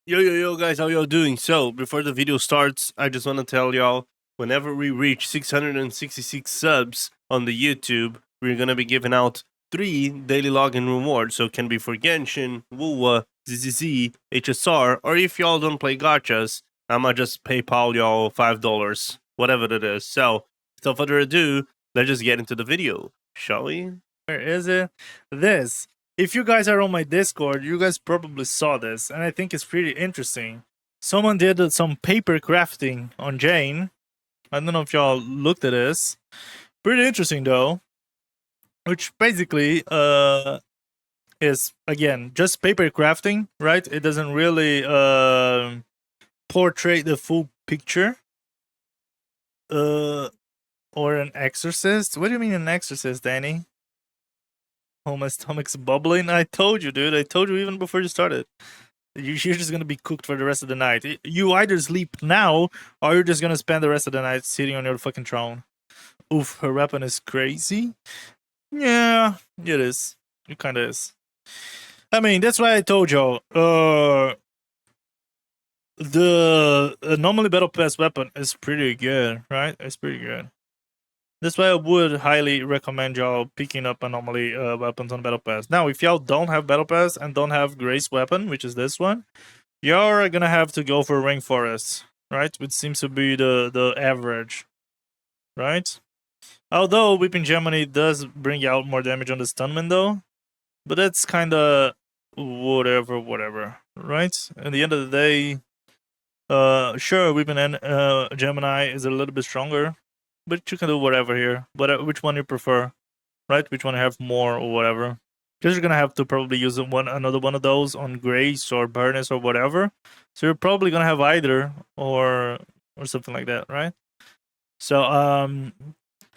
Yo guys, how y'all doing? So before the video starts, I just want to tell y'all, whenever we reach 666 subs on the YouTube, we're gonna be giving out 3 daily login rewards. So it can be for Genshin, Wuwa, ZZZ, HSR, or if y'all don't play gachas, I'ma just PayPal y'all $5, whatever it is. So without further ado, let's just get into the video, shall we? Where is it? This. If you guys are on my Discord, you guys probably saw this, and I think it's pretty interesting. Someone did some paper crafting on Jane. I don't know if y'all looked at this. Pretty interesting though. Which basically is again just paper crafting, right? It doesn't really portray the full picture. Or an exorcist? What do you mean an exorcist, Danny? Oh, my stomach's bubbling. I told you, dude. I told you even before you started. You're just gonna be cooked for the rest of the night. You either sleep now, or you're just gonna spend the rest of the night sitting on your fucking throne. Oof, her weapon is crazy. Yeah, it is. It kinda is. I mean, that's why I told y'all. The normally battle pass weapon is pretty good, right? It's pretty good. That's why I would highly recommend y'all picking up anomaly weapons on Battle Pass. Now, if y'all don't have Battle Pass and don't have Grace weapon, which is this one, y'all are gonna have to go for Rainforest, right? Which seems to be the average, right? Although Weeping Gemini does bring out more damage on the stunman though, but that's kind of whatever, right? At the end of the day, sure, Weeping Gemini is a little bit stronger, but you can do whatever here. Which one you prefer, right? Which one you have more or whatever. Because you're gonna have to probably use another one of those on Grace or Burnus or whatever. So you're probably gonna have either or something like that, right? So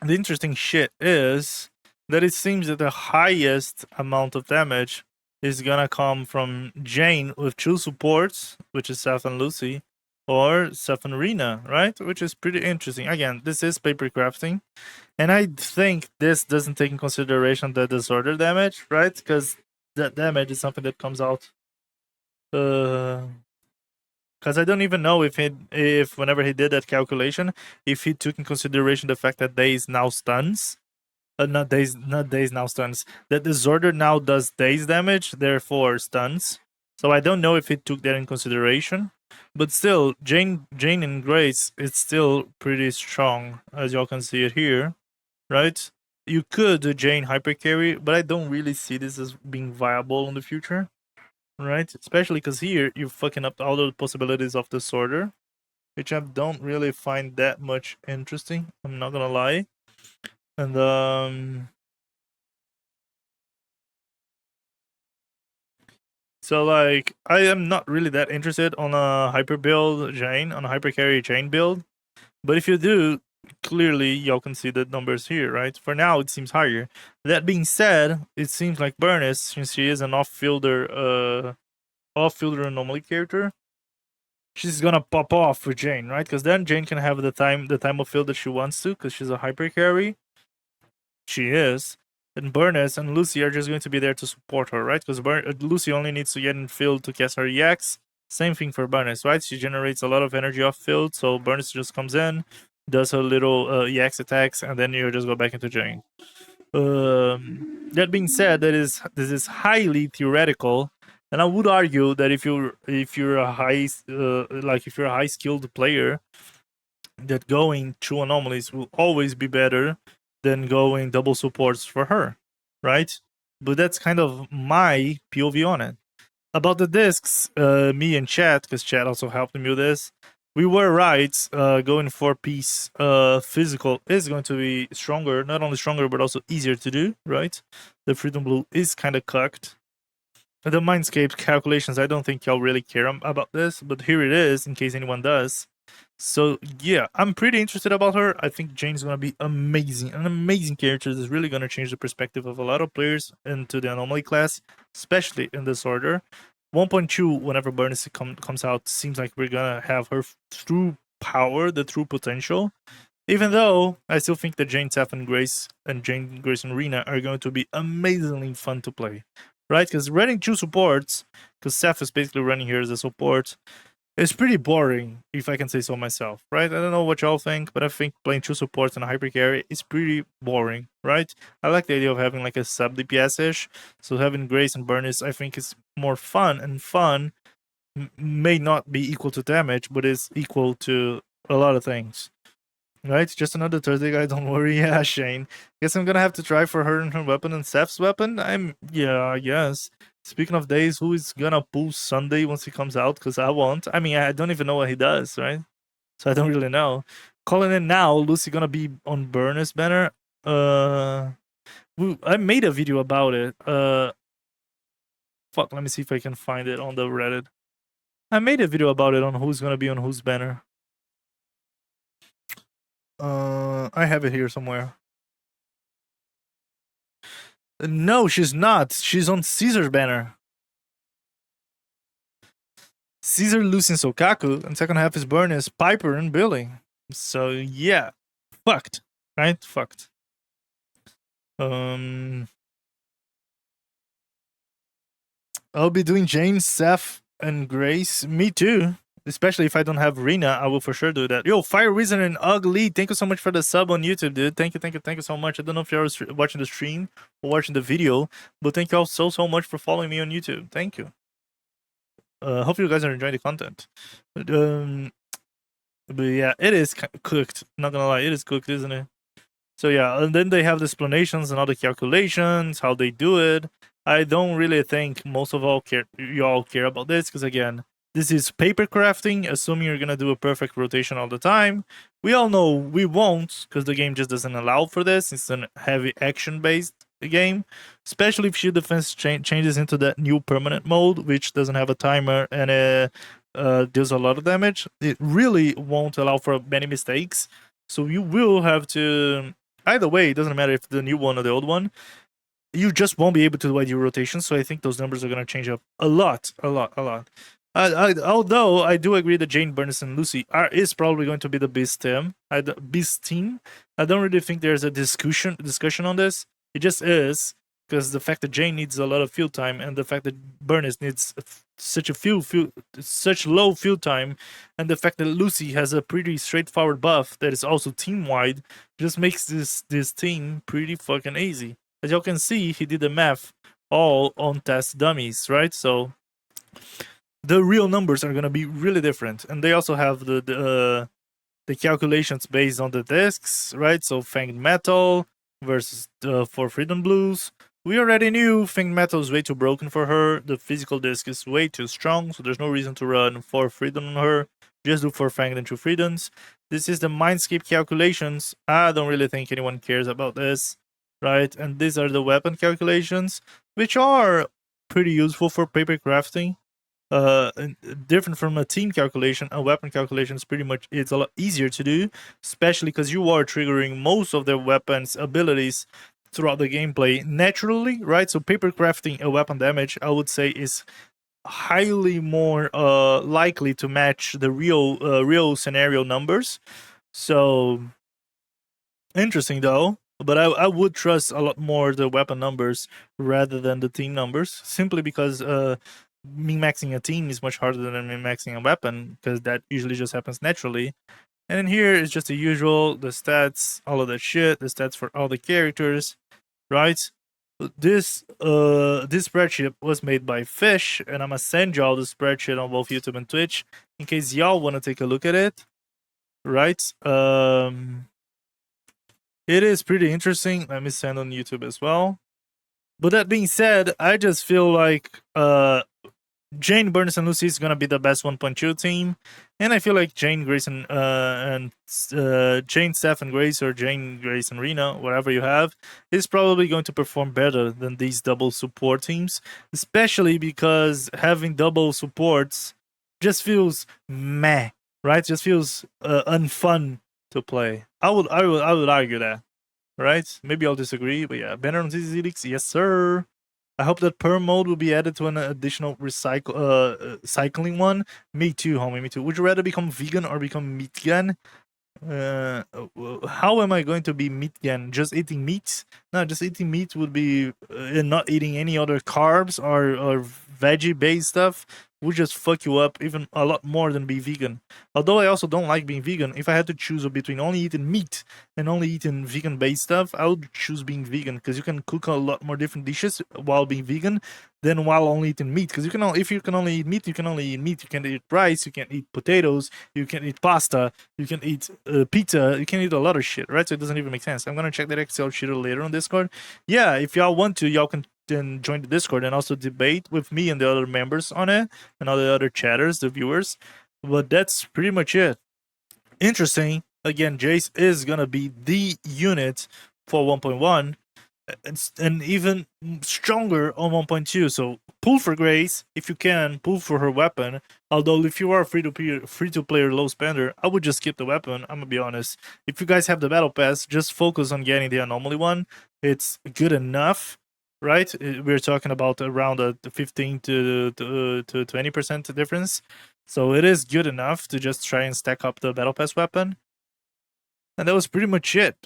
the interesting shit is that it seems that the highest amount of damage is gonna come from Jane with 2 supports, which is Seth and Lucy, or Seth and Rena, right? Which is pretty interesting. Again, this is paper crafting, and I think this doesn't take in consideration the disorder damage, right? Because that damage is something that comes out. Because I don't even know if whenever he did that calculation, if he took in consideration the fact that days now stuns. Not days now stuns. That disorder now does days damage, therefore stuns. So I don't know if he took that in consideration. But still, Jane and Grace, it's still pretty strong, as y'all can see it here, right? You could do Jane hyper carry, but I don't really see this as being viable in the future, right? Especially because here you're fucking up all the possibilities of disorder, which I don't really find that much interesting. I'm not gonna lie, and so like I am not really that interested on a hyper build Jane, on a hyper carry Jane build. But if you do, clearly y'all can see the numbers here, right? For now it seems higher. That being said, it seems like Burnus, since she is an off-fielder anomaly character, she's gonna pop off for Jane, right? Because then Jane can have the time of field that she wants to, because she's a hyper carry. She is. And Burnus and Lucy are just going to be there to support her, right? Because Lucy only needs to get in field to cast her EX. Same thing for Burnus, right? She generates a lot of energy off field, so Burnus just comes in, does her little EX attacks, and then you just go back into Jane. That being said, this is highly theoretical, and I would argue that if you're a high skilled player, that going 2 anomalies will always be better than going double supports for her, right? But that's kind of my POV on it. About the discs, me and Chat, because Chat also helped me with this, we were right. Going for peace physical is going to be stronger, not only stronger, but also easier to do, right? The Freedom Blue is kind of cucked. The Mindscape calculations, I don't think y'all really care about this, but here it is, in case anyone does. So yeah, I'm pretty interested about her. I think Jane's gonna be amazing, an amazing character that's really gonna change the perspective of a lot of players into the anomaly class, especially in this order. 1.2, whenever Burnus comes out, seems like we're gonna have her true power, the true potential. Even though I still think that Jane, Seth, and Grace and Rena are going to be amazingly fun to play. right? Because running 2 supports, because Seth is basically running here as a support, it's pretty boring, if I can say so myself, right? I don't know what y'all think, but I think playing 2 supports and a hyper carry is pretty boring, right? I like the idea of having like a sub DPS-ish, so having Grace and Burnus I think is more fun, and fun may not be equal to damage, but is equal to a lot of things. Right? Just another Thursday guy, don't worry. Yeah, Shane. Guess I'm gonna have to try for her and her weapon and Seth's weapon. I guess. Speaking of days, who is gonna pull Sunday once he comes out? Because I won't. I mean, I don't even know what he does, right? So I don't really know. Calling it now, Lucy gonna be on Burners banner. I made a video about it. Fuck, let me see if I can find it on the Reddit. I made a video about it on who's gonna be on whose banner. I have it here somewhere. No, she's not. She's on Caesar's banner. Caesar losing Sokaku, and second half is Burnus, Piper, and Billy. So yeah, fucked, right? Fucked. I'll be doing Jane, Seth, and Grace. Me too. Especially if I don't have Rena, I will for sure do that. Yo, Fire Reason and Ugly, thank you so much for the sub on YouTube, dude. Thank you so much. I don't know if you're watching the stream or watching the video, but thank you all so much for following me on YouTube. Thank you. Hope you guys are enjoying the content. But yeah, it is cooked. Not gonna lie, it is cooked, isn't it? So yeah, and then they have the explanations and all the calculations, how they do it. I don't really think most of y'all care about this, because again, this is paper crafting, assuming you're gonna do a perfect rotation all the time. We all know we won't, because the game just doesn't allow for this. It's a heavy action-based game, especially if shield defense changes into that new permanent mode, which doesn't have a timer and deals a lot of damage. It really won't allow for many mistakes. So you will have to... Either way, it doesn't matter if the new one or the old one. You just won't be able to do ID rotation, so I think those numbers are going to change up a lot. Although I do agree that Jane, Burnus, and Lucy is probably going to be the beast team. I don't really think there's a discussion on this. It just is, because the fact that Jane needs a lot of field time, and the fact that Burnus needs such low field time, and the fact that Lucy has a pretty straightforward buff that is also team wide, just makes this team pretty fucking easy. As y'all can see, he did the math all on test dummies, right? So the real numbers are gonna be really different, and they also have the calculations based on the discs, right? So Fanged Metal versus for Freedom Blues. We already knew Fanged Metal is way too broken for her. The physical disc is way too strong, so there's no reason to run 4 Freedom on her. Just do 4 Fanged and 2 Freedoms. This is the Mindscape calculations. I don't really think anyone cares about this, right? And these are the weapon calculations, which are pretty useful for paper crafting. Different from a team calculation, a weapon calculation is it's a lot easier to do, especially because you are triggering most of the weapons abilities throughout the gameplay naturally, right? So paper crafting a weapon damage, I would say, is highly more likely to match the real scenario numbers. So interesting though. But I would trust a lot more the weapon numbers rather than the team numbers, simply because min-maxing a team is much harder than min-maxing a weapon, because that usually just happens naturally. And in here is just the usual, the stats, all of that shit, the stats for all the characters, right? This spreadsheet was made by PHIISH, and I'm gonna send y'all the spreadsheet on both YouTube and Twitch in case y'all want to take a look at it, right? It is pretty interesting. Let me send on YouTube as well. But that being said, I just feel like Jane, Burnus, and Lucy is gonna be the best 1.2 team, and I feel like Jane, Grace, and Jane, Steph, and Grace, or Jane, Grace, and Rena, whatever you have, is probably going to perform better than these double support teams, especially because having double supports just feels meh, right? Just feels unfun to play. I would argue that, right? Maybe I'll disagree, but yeah, banner on ZZZ, yes sir. I hope that perm mode will be added to an additional cycling one. Me too, homie, me too. Would you rather become vegan or become meat again? How am I going to be meat again? Just eating meat? No, just eating meat would be and not eating any other carbs or veggie based stuff would just fuck you up even a lot more than be vegan. Although I also don't like being vegan, if I had to choose between only eating meat and only eating vegan based stuff, I would choose being vegan because you can cook a lot more different dishes while being vegan than while only eating meat. Because you can if you can only eat meat, you can only eat meat. You can eat rice, you can eat potatoes, you can eat pasta, you can eat pizza, you can eat a lot of shit, right? So it doesn't even make sense. I'm gonna check that Excel sheet later on Discord. Yeah, if y'all want to, y'all can then join the Discord and also debate with me and the other members on it and all the other chatters, the viewers. But that's pretty much it. Interesting. Again, Jace is gonna be the unit for 1.1 and even stronger on 1.2. So pull for Grace if you can. Pull for her weapon. Although if you are free to player low spender, I would just skip the weapon. I'm gonna be honest. If you guys have the battle pass, just focus on getting the anomaly one. It's good enough, right? We're talking about around a 15 to 20% difference. So it is good enough to just try and stack up the battle pass weapon. And that was pretty much it.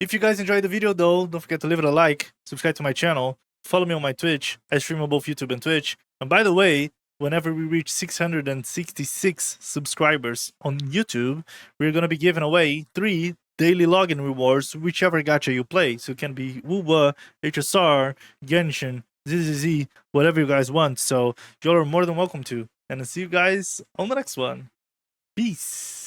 If you guys enjoyed the video though, don't forget to leave it a like, subscribe to my channel, follow me on my Twitch. I stream on both YouTube and Twitch. And by the way, whenever we reach 666 subscribers on YouTube, we're going to be giving away 3 daily login rewards, whichever gacha you play. So it can be Wuba, HSR, Genshin, ZZZ, whatever you guys want. So y'all are more than welcome to. And I'll see you guys on the next one. Peace.